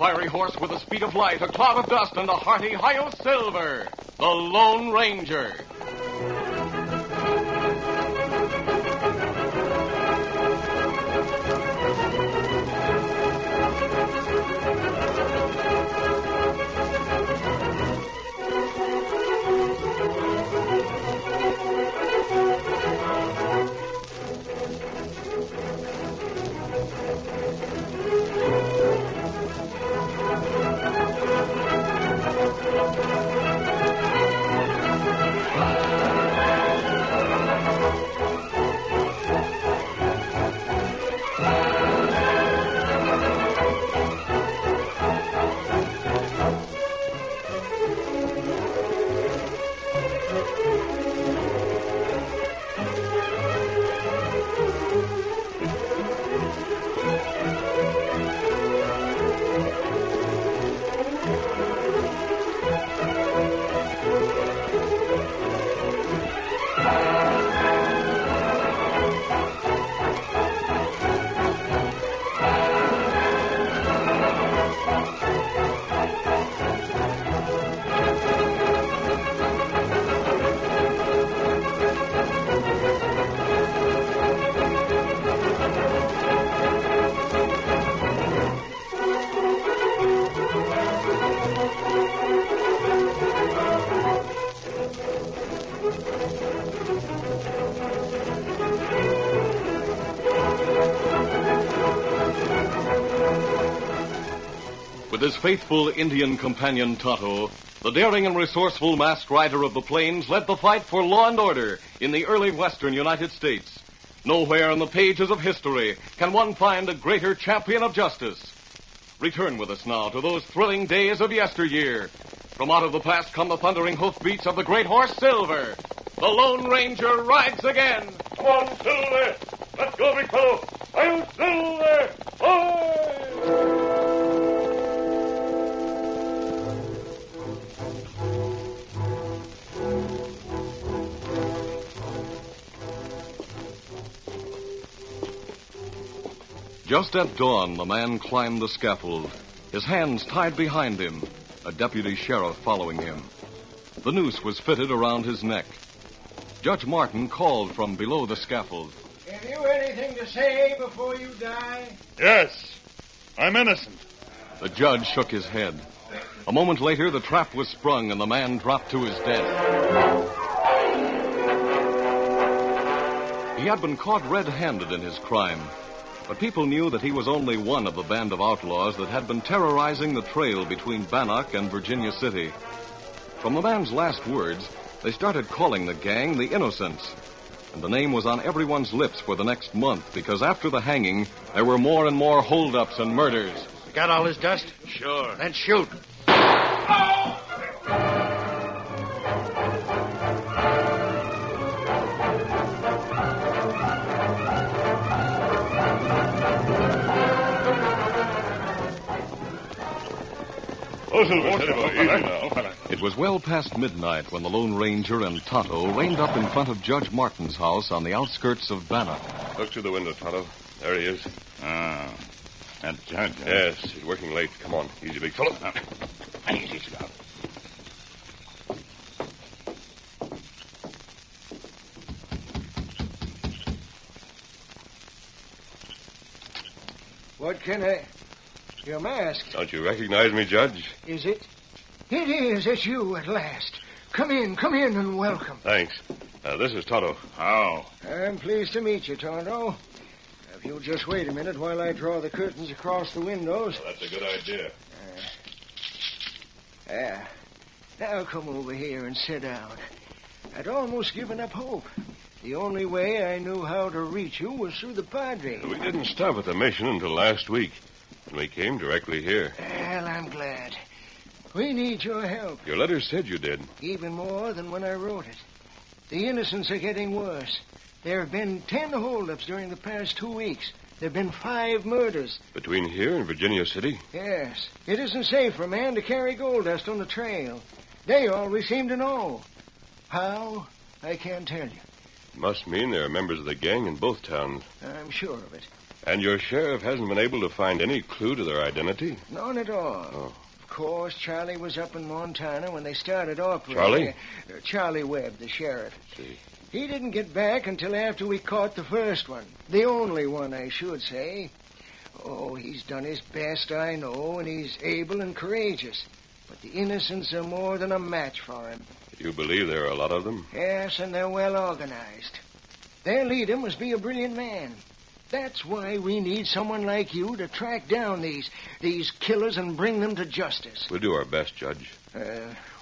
fiery horse with the speed of light, a cloud of dust, and a hearty Hi-Yo Silver, the Lone Ranger. With his faithful Indian companion Tonto, the daring and resourceful masked rider of the plains led the fight for law and order in the early western United States. Nowhere in the pages of history can one find a greater champion of justice. Return with us now to those thrilling days of yesteryear. From out of the past come the thundering hoofbeats of the great horse Silver. The Lone Ranger rides again. Come on, Silver! Let's go, big fellow! Hi-Yo Silver! Hi! Just at dawn, the man climbed the scaffold, his hands tied behind him, a deputy sheriff following him. The noose was fitted around his neck. Judge Martin called from below the scaffold. Have you anything to say before you die? Yes, I'm innocent. The judge shook his head. A moment later, the trap was sprung and the man dropped to his death. He had been caught red-handed in his crime. But people knew that he was only one of the band of outlaws that had been terrorizing the trail between Bannock and Virginia City. From the man's last words, they started calling the gang the Innocents. And the name was on everyone's lips for the next month because after the hanging, there were more and more holdups and murders. Got all his dust? Sure. Then shoot. Oh, Silver, easy now. It was well past midnight when the Lone Ranger and Tonto reined up in front of Judge Martin's house on the outskirts of Bannock. Look through the window, Tonto. There he is. Ah, that judge. Yes, he's working late. Come on, easy, big fellow. Easy, Scout. What can I... You're masked. Don't you recognize me, Judge? Is it? It is. It's you at last. Come in and welcome. Thanks. This is Tonto. How? I'm pleased to meet you, Tonto. If you'll just wait a minute while I draw the curtains across the windows. Well, that's a good idea. Now come over here and sit down. I'd almost given up hope. The only way I knew how to reach you was through the Padre. We didn't stop at the mission until last week. And we came directly here. Well, I'm glad. We need your help. Your letter said you did. Even more than when I wrote it. The innocents are getting worse. There have been 10 holdups during the past 2 weeks. There have been 5 murders. Between here and Virginia City? Yes. It isn't safe for a man to carry gold dust on the trail. They always seem to know. How? I can't tell you. Must mean there are members of the gang in both towns. I'm sure of it. And your sheriff hasn't been able to find any clue to their identity? None at all. Oh. Of course, Charlie was up in Montana when they started operating. Charlie? Charlie Webb, the sheriff. See. He didn't get back until after we caught the first one. The only one, I should say. Oh, he's done his best, I know, and he's able and courageous. But the innocents are more than a match for him. You believe there are a lot of them? Yes, and they're well organized. Their leader must be a brilliant man. That's why we need someone like you to track down these killers and bring them to justice. We'll do our best, Judge.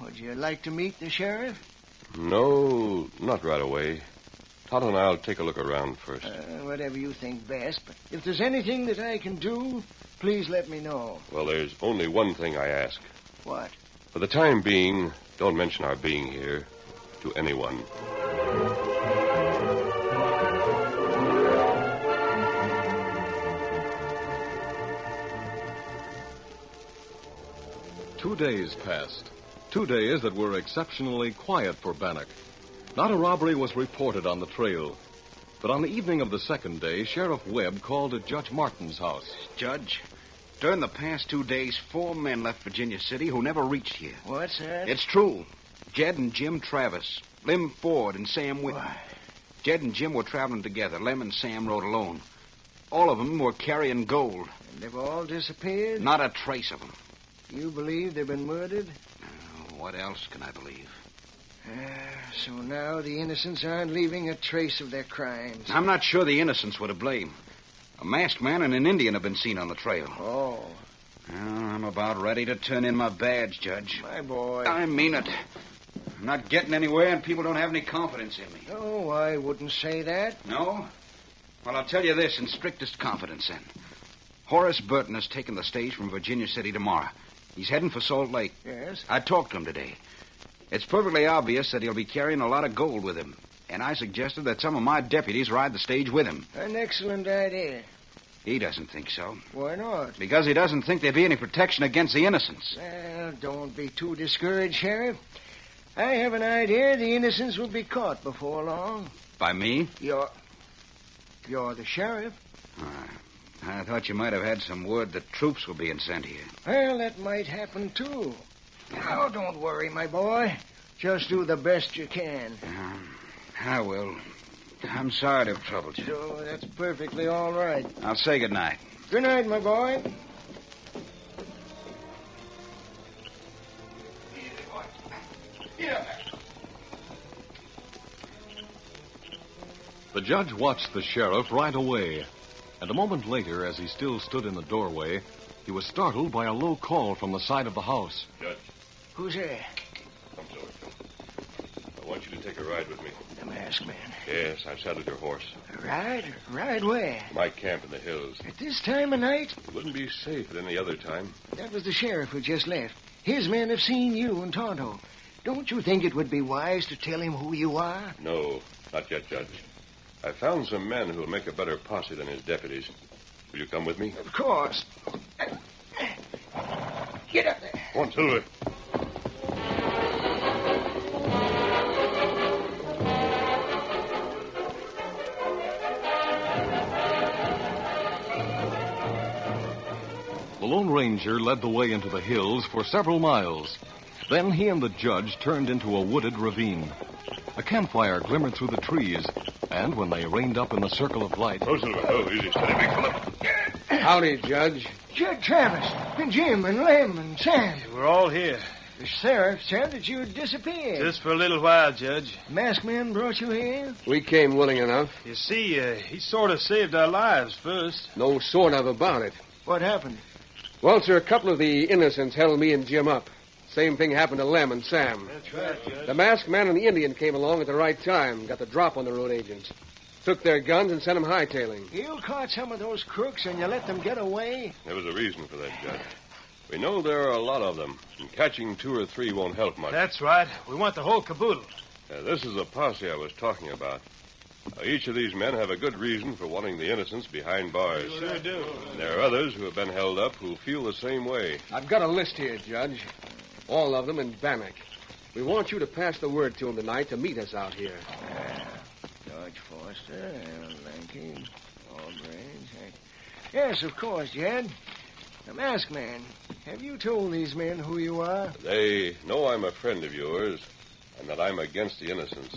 Would you like to meet the sheriff? No, not right away. Tonto and I'll take a look around first. Whatever you think best. But if there's anything that I can do, please let me know. Well, there's only one thing I ask. What? For the time being, don't mention our being here to anyone. Two days passed. 2 days that were exceptionally quiet for Bannock. Not a robbery was reported on the trail. But on the evening of the second day, Sheriff Webb called at Judge Martin's house. Judge, during the past 2 days, 4 men left Virginia City who never reached here. What's that? It's true. Jed and Jim Travis, Lem Ford and Sam Whitten. Why? Jed and Jim were traveling together. Lem and Sam rode alone. All of them were carrying gold. And they've all disappeared? Not a trace of them. You believe they've been murdered? What else can I believe? So now the innocents aren't leaving a trace of their crimes. I'm not sure the innocents were to blame. A masked man and an Indian have been seen on the trail. Oh. Well, I'm about ready to turn in my badge, Judge. My boy. I mean it. I'm not getting anywhere, and people don't have any confidence in me. Oh, I wouldn't say that. No? Well, I'll tell you this in strictest confidence, then. Horace Burton has taken the stage from Virginia City tomorrow. He's heading for Salt Lake. Yes? I talked to him today. It's perfectly obvious that he'll be carrying a lot of gold with him. And I suggested that some of my deputies ride the stage with him. An excellent idea. He doesn't think so. Why not? Because he doesn't think there'd be any protection against the innocents. Well, don't be too discouraged, Sheriff. I have an idea the innocents will be caught before long. By me? You're the sheriff. I thought you might have had some word that troops were being sent here. Well, that might happen, too. Now, don't worry, my boy. Just do the best you can. I will. I'm sorry to have troubled you. So that's perfectly all right. I'll say good night. Good night, my boy. The judge watched the sheriff ride away. And a moment later, as he still stood in the doorway, he was startled by a low call from the side of the house. Judge, Who's there? come forward. I want you to take a ride with me. The masked man. Yes, I've saddled your horse. Ride? Ride where? My camp in the hills. At this time of night? It wouldn't be safe at any other time. That was the sheriff who just left. His men have seen you and Tonto. Don't you think it would be wise to tell him who you are? No, not yet, Judge. I found some men who'll make a better posse than his deputies. Will you come with me? Of course. Get up there. Come on, Silver. The Lone Ranger led the way into the hills for several miles. Then he and the judge turned into a wooded ravine. A campfire glimmered through the trees, and when they reined up in the circle of light... Oh, Silver. Oh, easy, steady. Come up. Howdy, Judge. Jed Travis, and Jim, and Lem, and Sam. We're all here. The sheriff said that you had disappeared. Just for a little while, Judge. Masked man brought you here? We came willing enough. You see, he sort of saved our lives first. No sort of about it. What happened? Well, sir, a couple of the innocents held me and Jim up. Same thing happened to Lem and Sam. That's right, Judge. The masked man and the Indian came along at the right time, got the drop on the road agents. Took their guns and sent them hightailing. You caught some of those crooks and you let them get away? There was a reason for that, Judge. We know there are a lot of them, and catching 2 or 3 won't help much. That's right. We want the whole caboodle. This is the posse I was talking about. Each of these men have a good reason for wanting the innocents behind bars. Sure do. And there are others who have been held up who feel the same way. I've got a list here, Judge. All of them in Bannock. We want you to pass the word to them tonight to meet us out here. George Foster, Al Lanky, Albrecht. Yes, of course, Jed. Now, Masked Man, have you told these men who you are? They know I'm a friend of yours and that I'm against the innocents.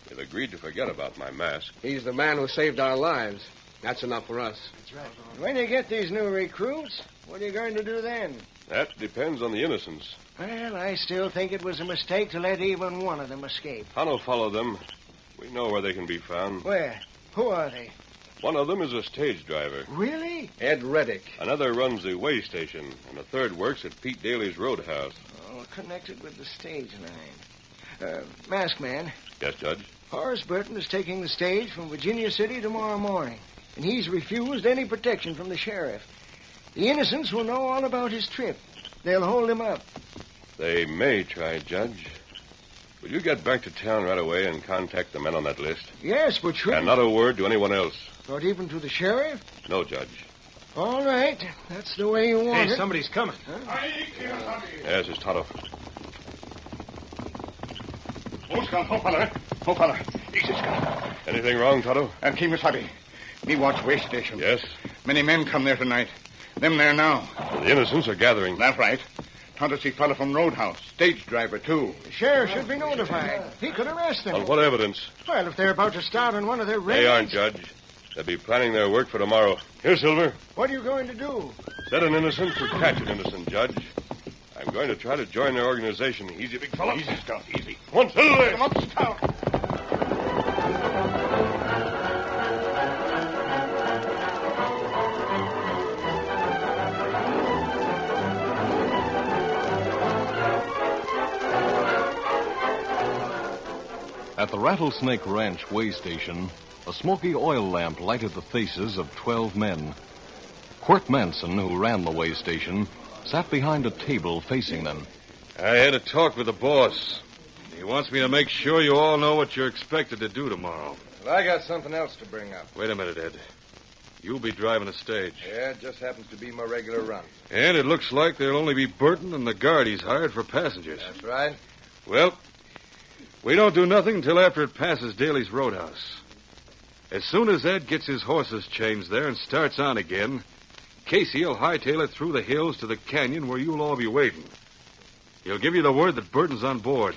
They've agreed to forget about my mask. He's the man who saved our lives. That's enough for us. That's right. When you get these new recruits, what are you going to do then? That depends on the innocents. Well, I still think it was a mistake to let even one of them escape. I'll follow them. We know where they can be found. Where? Who are they? One of them is a stage driver. Really? Ed Reddick. Another runs the way station, and a third works at Pete Daly's roadhouse. Oh, connected with the stage line. Masked Man, Yes, Judge? Horace Burton is taking the stage from Virginia City tomorrow morning, and he's refused any protection from the sheriff. The innocents will know all about his trip. They'll hold him up. They may try, Judge. Will you get back to town right away and contact the men on that list? Yes, but should... And not a word to anyone else. Not even to the sheriff? No, Judge. All right. That's the way you want Hey, it. somebody's coming. Yes, it's Tonto. Anything wrong, Tonto? And Kimasabi. Me watch way station. Yes? Many men come there tonight. Them there now. The innocents are gathering. That's right. Tonto see fella from Roadhouse. Stage driver, too. The sheriff should be notified. He could arrest them. On what evidence? Well, if they're about to start on one of their raids... They aren't, Judge. They'll be planning their work for tomorrow. Here, Silver. What are you going to do? Set an innocent to catch an innocent, Judge. I'm going to try to join their organization. Easy, big fella. Easy stuff, easy. Come on, Silver. Come up, stout. At the Rattlesnake Ranch way station, a smoky oil lamp lighted the faces of 12 men. Quirt Manson, who ran the way station, sat behind a table facing them. I had a talk with the boss. He wants me to make sure you all know what you're expected to do tomorrow. Well, I got something else to bring up. Wait a minute, Ed. You'll be driving a stage. Yeah, it just happens to be my regular run. And it looks like there'll only be Burton and the guard he's hired for passengers. That's right. Well, we don't do nothing until after it passes Daly's roadhouse. As soon as Ed gets his horses changed there and starts on again, Casey'll hightail it through the hills to the canyon where you'll all be waiting. He'll give you the word that Burton's on board.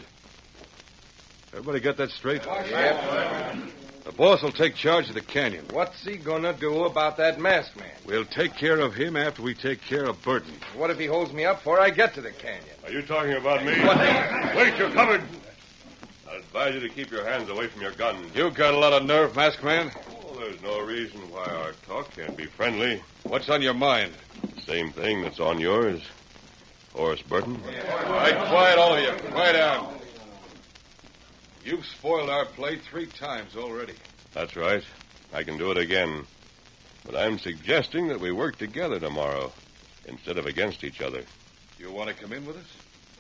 Everybody got that straight? Yep. The boss will take charge of the canyon. What's he gonna do about that masked man? We'll take care of him after we take care of Burton. What if he holds me up before I get to the canyon? Are you talking about me? Wait, you're covered. I advise you to keep your hands away from your gun. You got a lot of nerve, Masked Man. Oh, there's no reason why our talk can't be friendly. What's on your mind? Same thing that's on yours. Horace Burton. All right, quiet, all of you. Quiet down. You've spoiled our play 3 times already. That's right. I can do it again. But I'm suggesting that we work together tomorrow instead of against each other. You want to come in with us?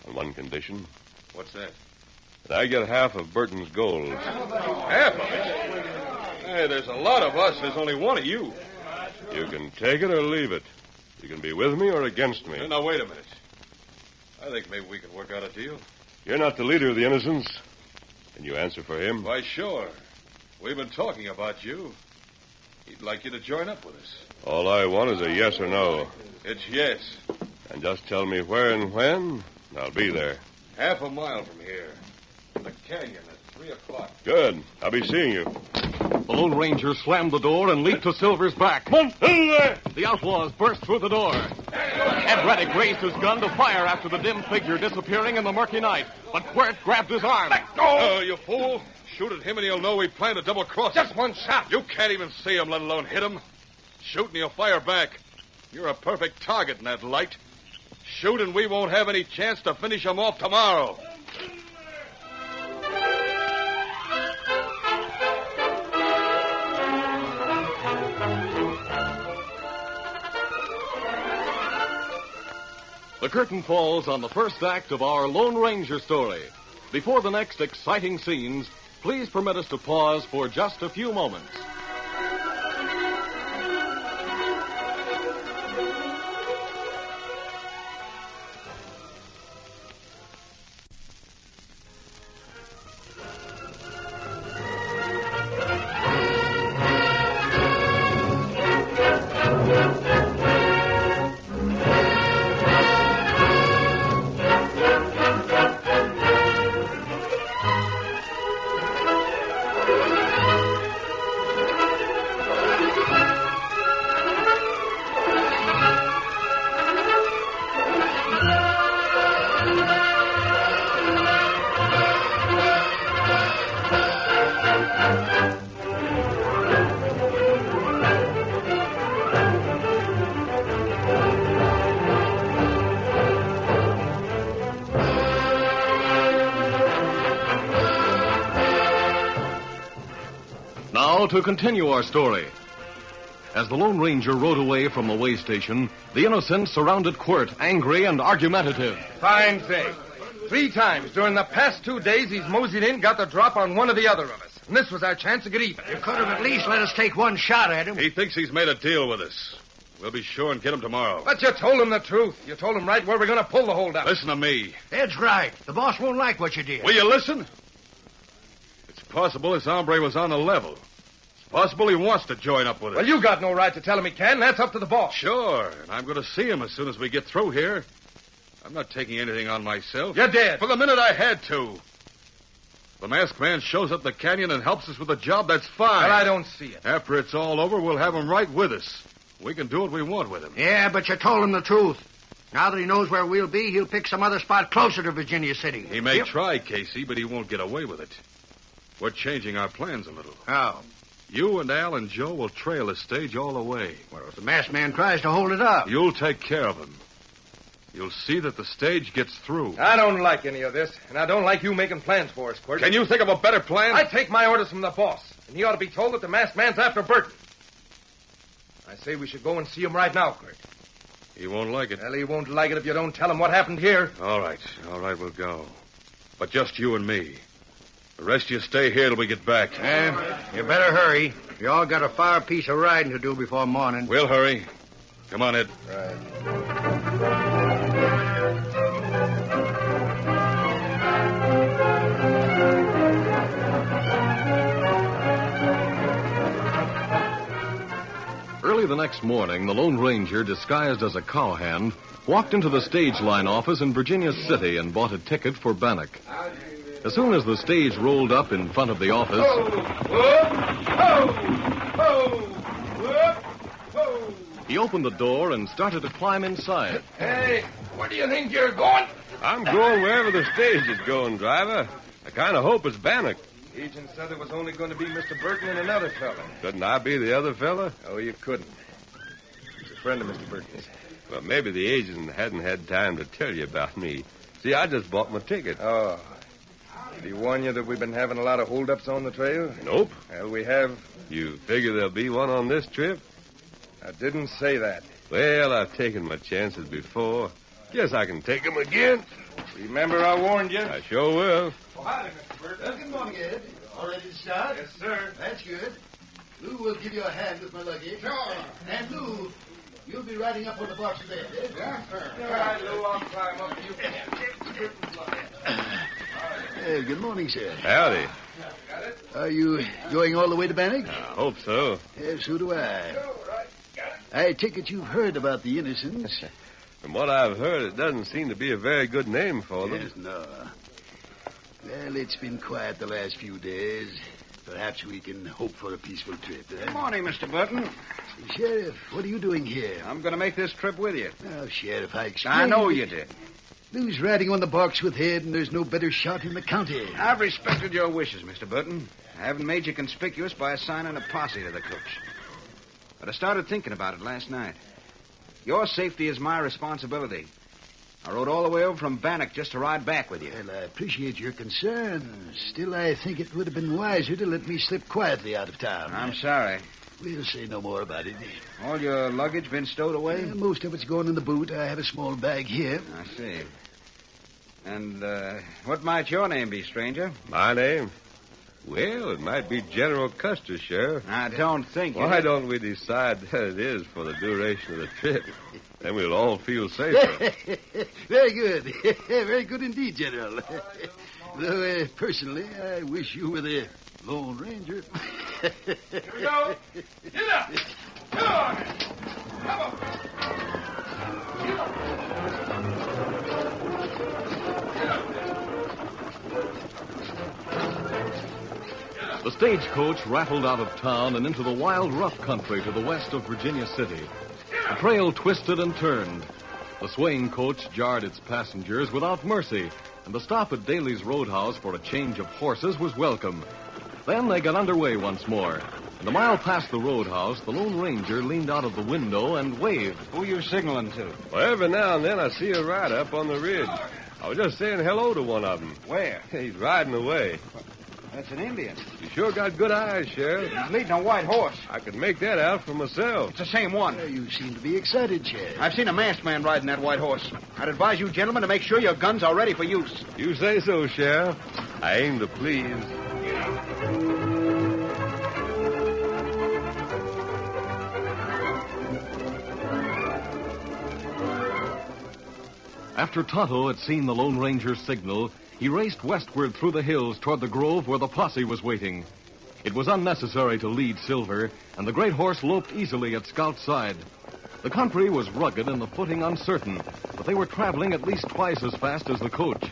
On one condition. What's that? That I get half of Burton's gold. Half of it? Hey, there's a lot of us. There's only one of you. You can take it or leave it. You can be with me or against me. Now, wait a minute. I think maybe we can work out a deal. You're not the leader of the innocents. Can you answer for him? Why, sure. We've been talking about you. He'd like you to join up with us. All I want is a yes or no. It's yes. And just tell me where and when, and I'll be there. Half a mile from here. In the canyon at 3 o'clock. Good. I'll be seeing you. The Lone Ranger slammed the door and leaped to Silver's back. The outlaws burst through the door. Ed Reddick raised his gun to fire after the dim figure disappearing in the murky night, but Quirt grabbed his arm. Let go! Oh, you fool. Shoot at him and he'll know we plan to double cross him. Just one shot. You can't even see him, let alone hit him. Shoot and he'll fire back. You're a perfect target in that light. Shoot and we won't have any chance to finish him off tomorrow. The curtain falls on the first act of our Lone Ranger story. Before the next exciting scenes, please permit us to pause for just a few moments. now to continue our story. As the Lone Ranger rode away from the way station, the innocents surrounded Quirt, angry and argumentative. Fine thing. 3 times during the past 2 days, he's moseyed in, got the drop on one or the other of us. And this was our chance to get even. You could have at least let us take one shot at him. He thinks he's made a deal with us. We'll be sure and get him tomorrow. But you told him the truth. You told him right where we're going to pull the hold up. Listen to me. Ed's right. The boss won't like what you did. Will you listen? It's possible this hombre was on the level. It's possible he wants to join up with us. Well, you got no right to tell him he can. That's up to the boss. Sure, and I'm going to see him as soon as we get through here. I'm not taking anything on myself. You're dead. For the minute I had to. If the masked man shows up the canyon and helps us with the job, that's fine. Well, I don't see it. After it's all over, we'll have him right with us. We can do what we want with him. Yeah, but you told him the truth. Now that he knows where we'll be, he'll pick some other spot closer to Virginia City. He may try, Casey, but he won't get away with it. We're changing our plans a little. How? You and Al and Joe will trail the stage all the way. Well, if the masked man tries to hold it up. You'll take care of him. You'll see that the stage gets through. I don't like any of this, and I don't like you making plans for us, Quirt. Can you think of a better plan? I take my orders from the boss, and he ought to be told that the masked man's after Burton. I say we should go and see him right now, Quirt. He won't like it. Well, he won't like it if you don't tell him what happened here. All right, we'll go. But just you and me. The rest of you stay here till we get back. You better hurry. You all got a far piece of riding to do before morning. We'll hurry. Come on, Ed. Right. Early the next morning, the Lone Ranger, disguised as a cowhand, walked into the stage line office in Virginia City and bought a ticket for Bannock. As soon as the stage rolled up in front of the office, he opened the door and started to climb inside. Hey, where do you think you're going? I'm going wherever the stage is going, driver. I kind of hope it's Bannock. Agent said there was only going to be Mr. Burton and another fella. Couldn't I be the other fella? Oh, you couldn't. He's a friend of Mr. Burton's. Well, maybe the agent hadn't had time to tell you about me. See, I just bought my ticket. Oh. Did he warn you that we've been having a lot of holdups on the trail? Nope. Well, we have. You figure there'll be one on this trip? I didn't say that. Well, I've taken my chances before. Guess I can take them again. Remember I warned you? I sure will. Oh, howdy, Mr. Burton. Good morning, Ed. All ready to start? Yes, sir. That's good. Lou will give you a hand with my luggage. Sure. And Lou, you'll be riding up on the box of bed, eh? Yeah, sir. All right, Lou, I'll climb up. You Good morning, sir. Howdy. Are you going all the way to Bannock? I hope so. Yes, so do I. I take it you've heard about the Innocents. From what I've heard, it doesn't seem to be a very good name for them. Yes, no. Well, it's been quiet the last few days. Perhaps we can hope for a peaceful trip. Good morning, Mr. Burton. Sheriff, what are you doing here? I'm going to make this trip with you. Oh, Sheriff, I explained. I know you did. Lou's riding on the box with Head, and there's no better shot in the county. I've respected your wishes, Mr. Burton. I haven't made you conspicuous by assigning a posse to the coach. But I started thinking about it last night. Your safety is my responsibility. I rode all the way over from Bannock just to ride back with you. Well, I appreciate your concern. Still, I think it would have been wiser to let me slip quietly out of town. I'm sorry. We'll say no more about it. All your luggage been stowed away? Most of it's gone in the boot. I have a small bag here. I see. And what might your name be, stranger? My name? Well, it might be General Custer, Sheriff. I don't think Why don't we decide that it is for the duration of the trip? Then we'll all feel safer. Very good. Very good indeed, General. Though, personally, I wish you were the Lone Ranger. Here we go. Get up. Come on. Come on. Get up. The stagecoach rattled out of town and into the wild, rough country to the west of Virginia City. The trail twisted and turned. The swaying coach jarred its passengers without mercy, and the stop at Daly's Roadhouse for a change of horses was welcome. Then they got underway once more. And a mile past the roadhouse, the Lone Ranger leaned out of the window and waved. Who you signaling to? Well, every now and then I see a rider up on the ridge. I was just saying hello to one of them. Where? He's riding away. That's an Indian. You sure got good eyes, Sheriff. He's leading a white horse. I could make that out for myself. It's the same one. You seem to be excited, Sheriff. I've seen a masked man riding that white horse. I'd advise you gentlemen to make sure your guns are ready for use. You say so, Sheriff. I aim to please. After Tonto had seen the Lone Ranger's signal, he raced westward through the hills toward the grove where the posse was waiting. It was unnecessary to lead Silver, and the great horse loped easily at Scout's side. The country was rugged and the footing uncertain, but they were traveling at least twice as fast as the coach.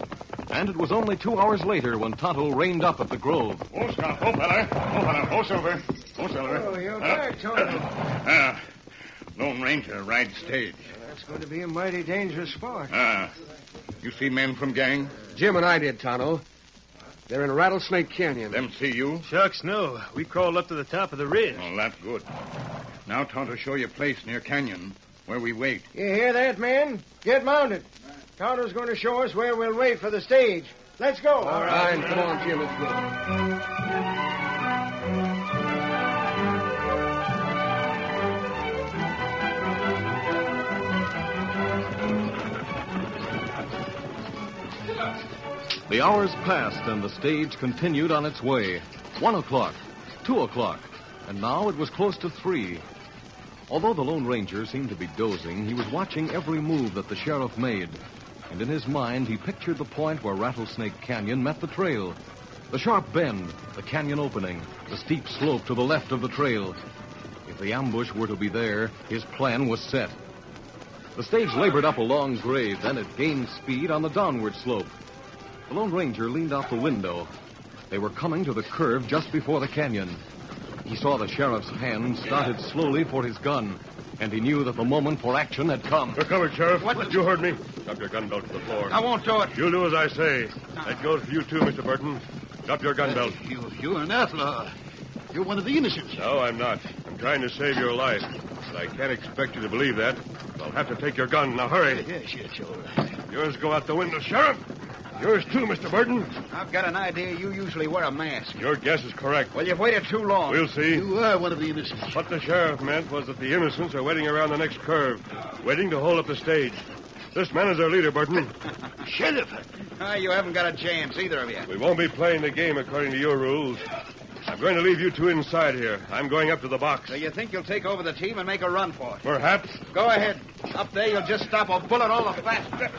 And it was only 2 hours later when Tonto reined up at the grove. Oh, Scout. Oh, fella. Oh, fella. Oh, Silver. Oh, Silver. Oh, you're back, Tonto. Lone Ranger rides stage. That's going to be a mighty dangerous sport. You see men from gang? Jim and I did, Tonto. They're in Rattlesnake Canyon. Them see you? Shucks, no. We crawled up to the top of the ridge. Oh, that's good. Now, Tonto, show you a place near Canyon where we wait. You hear that, man? Get mounted. Tonto's going to show us where we'll wait for the stage. Let's go. All right. Come on, Jim. Let's go. The hours passed and the stage continued on its way. 1 o'clock, 2 o'clock, and now it was close to 3. Although the Lone Ranger seemed to be dozing, he was watching every move that the sheriff made. And in his mind, he pictured the point where Rattlesnake Canyon met the trail. The sharp bend, the canyon opening, the steep slope to the left of the trail. If the ambush were to be there, his plan was set. The stage labored up a long grade, then it gained speed on the downward slope. The Lone Ranger leaned out the window. They were coming to the curve just before the canyon. He saw the sheriff's hand started slowly for his gun, and he knew that the moment for action had come. You're covered, Sheriff. What? You heard me. Drop your gun belt to the floor. I won't do it. You'll do as I say. That goes for you, too, Mr. Burton. Drop your gun belt. You're an outlaw. You're one of the innocents. No, I'm not. I'm trying to save your life. But I can't expect you to believe that. I'll have to take your gun. Now, hurry. Yes, sure. Yours go out the window, Sheriff. Yours, too, Mr. Burton. I've got an idea you usually wear a mask. Your guess is correct. Well, you've waited too long. We'll see. You are one of the innocents. What the sheriff meant was that the innocents are waiting around the next curve, waiting to hold up the stage. This man is our leader, Burton. Sheriff. You haven't got a chance, either of you. We won't be playing the game according to your rules. I'm going to leave you two inside here. I'm going up to the box. So you think you'll take over the team and make a run for it? Perhaps. Go ahead. Up there, you'll just stop a bullet all the faster.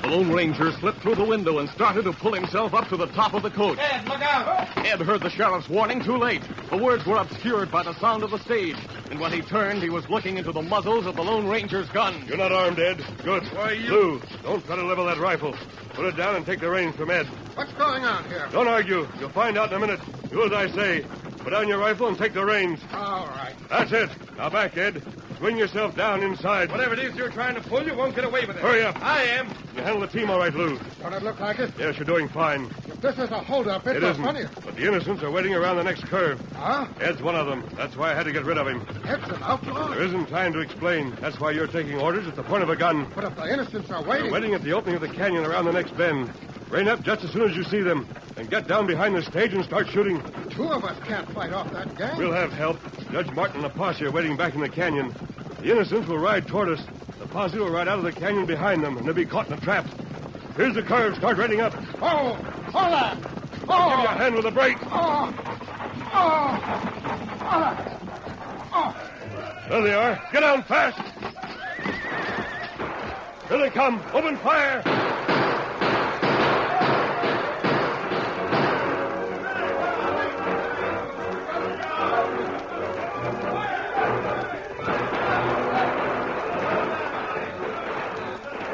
The Lone Ranger slipped through the window and started to pull himself up to the top of the coach. Ed, look out! Ed heard the sheriff's warning too late. The words were obscured by the sound of the stage, and when he turned, he was looking into the muzzles of the Lone Ranger's gun. You're not armed, Ed. Good. Why, Lou, don't try to level that rifle. Put it down and take the reins from Ed. What's going on here? Don't argue. You'll find out in a minute. Do as I say. Put down your rifle and take the reins. All right. That's it. Now back, Ed. Swing yourself down inside. Whatever it is you're trying to pull, you won't get away with it. Hurry up. I am. You handle the team all right, Lou. Don't it look like it? Yes, you're doing fine. If this is a holdup, it's It a isn't. funny. But the innocents are waiting around the next curve. Huh? Ed's one of them. That's why I had to get rid of him. It's an outlaw. There isn't time to explain. That's why you're taking orders at the point of a gun. But if the innocents are They're waiting... waiting at the opening of the canyon around the next bend. Rein up just as soon as you see them. And get down behind the stage and start shooting. Two of us can't fight off that gang. We'll have help. Judge Martin and the posse are waiting back in the canyon. The innocents will ride toward us. The posse will ride out of the canyon behind them, and they'll be caught in a trap. Here's the curve. Start reading up. Oh! Hold on! Give you a hand with the brake. There they are. Get down fast. Here they come. Open fire.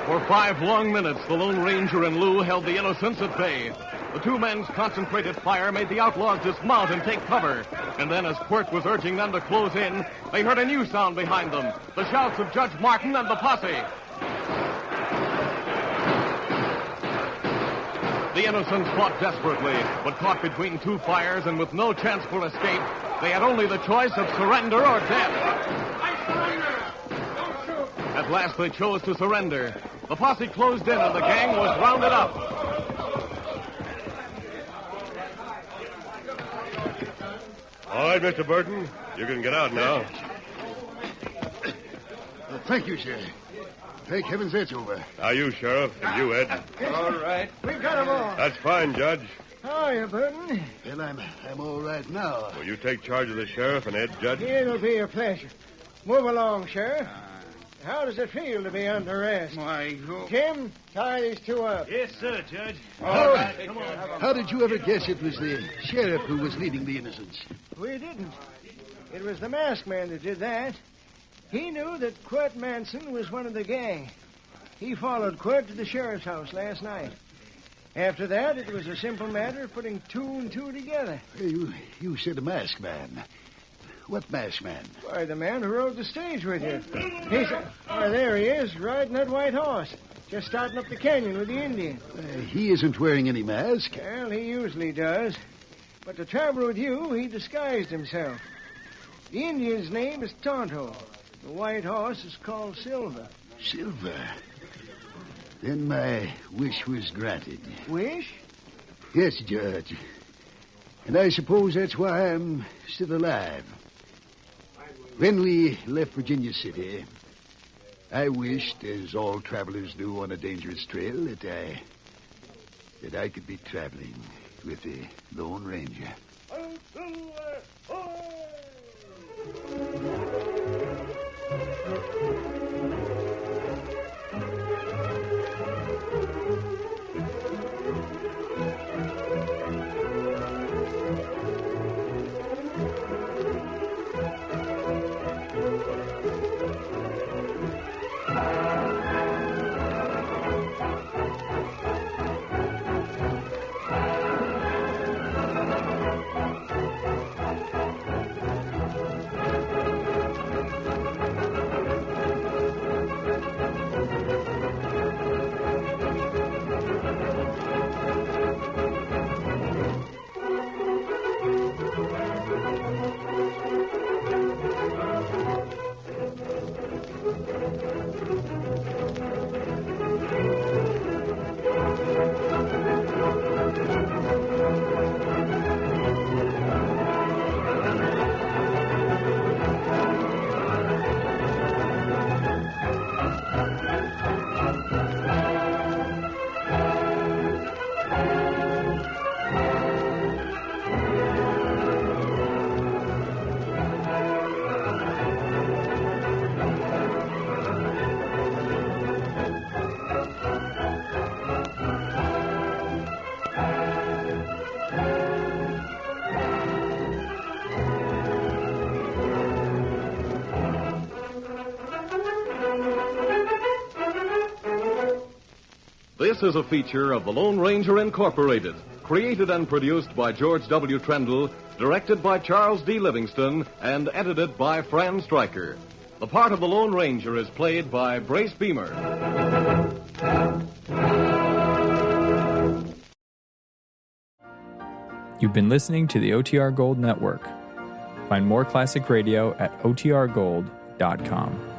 For 5 long minutes, the Lone Ranger and Lou held the innocents at bay. The two men's concentrated fire made the outlaws dismount and take cover. And then, as Quirt was urging them to close in, they heard a new sound behind them, the shouts of Judge Martin and the posse. The innocents fought desperately, but caught between two fires and with no chance for escape, they had only the choice of surrender or death. At last, they chose to surrender. The posse closed in and the gang was rounded up. All right, Mr. Burton. You can get out now. Thank you, sir. Thank heavens that's over. Now you, Sheriff, and you, Ed. All right. We've got 'em all. That's fine, Judge. How are you, Burton? Well, I'm all right now. Will you take charge of the sheriff and Ed, Judge? It'll be a pleasure. Move along, Sheriff. How does it feel to be under arrest? Why, Jim, tie these two up. Yes, sir, Judge. how did you ever guess it was the sheriff who was leading the innocents? We didn't. It was the masked man that did that. He knew that Quirt Manson was one of the gang. He followed Quirt to the sheriff's house last night. After that, it was a simple matter of putting two and two together. You said a masked man. What masked man? Why, the man who rode the stage with you. Why, there he is, riding that white horse. Just starting up the canyon with the Indian. He isn't wearing any mask. Well, he usually does. But to travel with you, he disguised himself. The Indian's name is Tonto. The white horse is called Silver. Silver? Then my wish was granted. Wish? Yes, Judge. And I suppose that's why I'm still alive. When we left Virginia City, I wished, as all travelers do on a dangerous trail, that I could be traveling with the Lone Ranger. This is a feature of the Lone Ranger Incorporated, created and produced by George W. Trendle, directed by Charles D. Livingston, and edited by Fran Stryker. The part of the Lone Ranger is played by Brace Beamer. You've been listening to the OTR Gold Network. Find more classic radio at otrgold.com.